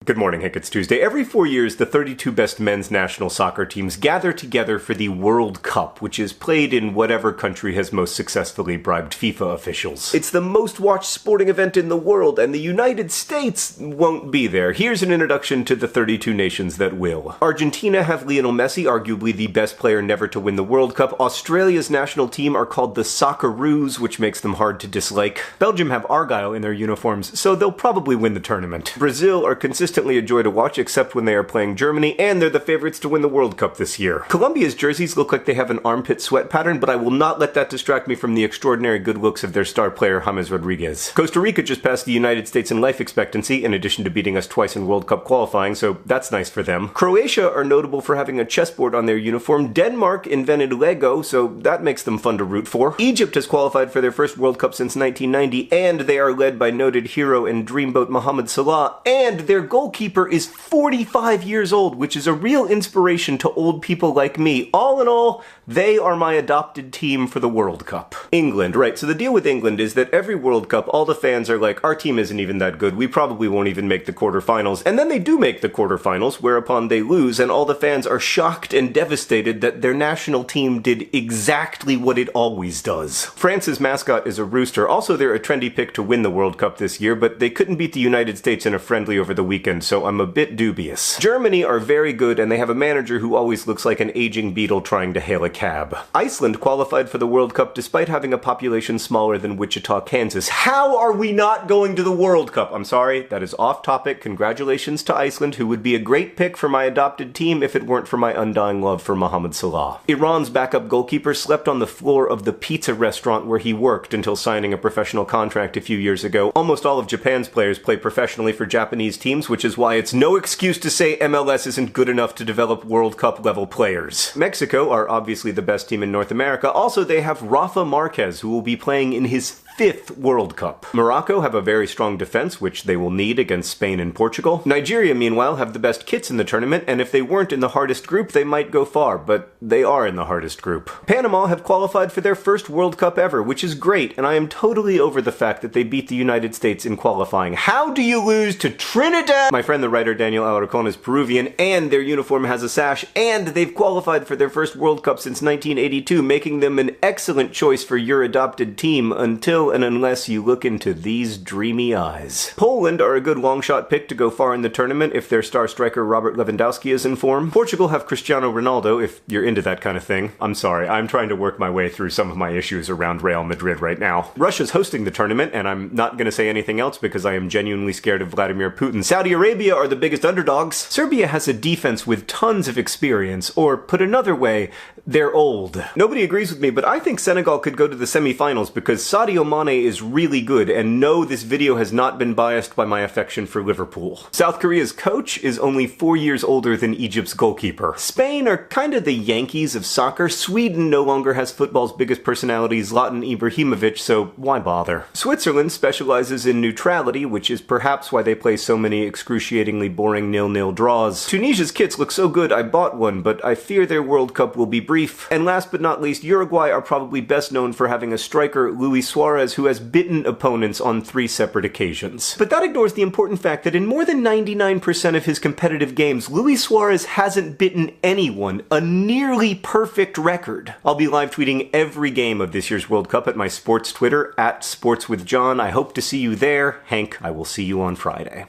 Good morning, Hank. It's Tuesday. Every 4 years, the 32 best men's national soccer teams gather together for the World Cup, which is played in whatever country has most successfully bribed FIFA officials. It's the most watched sporting event in the world, and the United States won't be there. Here's an introduction to the 32 nations that will. Argentina have Lionel Messi, arguably the best player never to win the World Cup. Australia's national team are called the Socceroos, which makes them hard to dislike. Belgium have Argyle in their uniforms, so they'll probably win the tournament. Brazil are consistently a joy to watch, except when they are playing Germany, and they're the favorites to win the World Cup this year. Colombia's jerseys look like they have an armpit sweat pattern, but I will not let that distract me from the extraordinary good looks of their star player James Rodriguez. Costa Rica just passed the United States in life expectancy, in addition to beating us twice in World Cup qualifying, so that's nice for them. Croatia are notable for having a chessboard on their uniform. Denmark invented Lego, so that makes them fun to root for. Egypt has qualified for their first World Cup since 1990, and they are led by noted hero and dreamboat Mohamed Salah, and their goalkeeper is 45 years old, which is a real inspiration to old people like me. All in all, they are my adopted team for the World Cup. England, right, so the deal with England is that every World Cup, all the fans are like, our team isn't even that good, we probably won't even make the quarterfinals, and then they do make the quarterfinals, whereupon they lose, and all the fans are shocked and devastated that their national team did exactly what it always does. France's mascot is a rooster. Also, they're a trendy pick to win the World Cup this year, but they couldn't beat the United States in a friendly over the weekend, so I'm a bit dubious. Germany are very good, and they have a manager who always looks like an aging beetle trying to hail a cab. Iceland qualified for the World Cup despite having a population smaller than Wichita, Kansas. How are we not going to the World Cup? I'm sorry, that is off topic. Congratulations to Iceland, who would be a great pick for my adopted team if it weren't for my undying love for Mohamed Salah. Iran's backup goalkeeper slept on the floor of the pizza restaurant where he worked until signing a professional contract a few years ago. Almost all of Japan's players play professionally for Japanese teams, which is why it's no excuse to say MLS isn't good enough to develop World Cup level players. Mexico are obviously the best team in North America. Also, they have Rafa Marquez, who will be playing in his 5th World Cup. Morocco have a very strong defense, which they will need against Spain and Portugal. Nigeria, meanwhile, have the best kits in the tournament, and if they weren't in the hardest group, they might go far, but they are in the hardest group. Panama have qualified for their first World Cup ever, which is great, and I am totally over the fact that they beat the United States in qualifying. How do you lose to Trinidad? My friend the writer Daniel Alarcon is Peruvian, and their uniform has a sash, and they've qualified for their first World Cup since 1982, making them an excellent choice for your adopted team until and unless you look into these dreamy eyes. Poland are a good long-shot pick to go far in the tournament if their star striker Robert Lewandowski is in form. Portugal have Cristiano Ronaldo, if you're into that kind of thing. I'm sorry, I'm trying to work my way through some of my issues around Real Madrid right now. Russia's hosting the tournament, and I'm not going to say anything else because I am genuinely scared of Vladimir Putin. Saudi Arabia are the biggest underdogs. Serbia has a defense with tons of experience, or put another way, they're old. Nobody agrees with me, but I think Senegal could go to the semifinals because Sadio Mane is really good, and no, this video has not been biased by my affection for Liverpool. South Korea's coach is only 4 years older than Egypt's goalkeeper. Spain are kind of the Yankees of soccer. Sweden no longer has football's biggest personality, Zlatan Ibrahimovic, so why bother? Switzerland specializes in neutrality, which is perhaps why they play so many excruciatingly boring 0-0 draws. Tunisia's kits look so good I bought one, but I fear their World Cup will be brief. And last but not least, Uruguay are probably best known for having a striker, Luis Suarez, who has bitten opponents on 3 separate occasions. But that ignores the important fact that in more than 99% of his competitive games, Luis Suarez hasn't bitten anyone, a nearly perfect record. I'll be live tweeting every game of this year's World Cup at my sports Twitter, @SportsWithJohn. I hope to see you there. Hank, I will see you on Friday.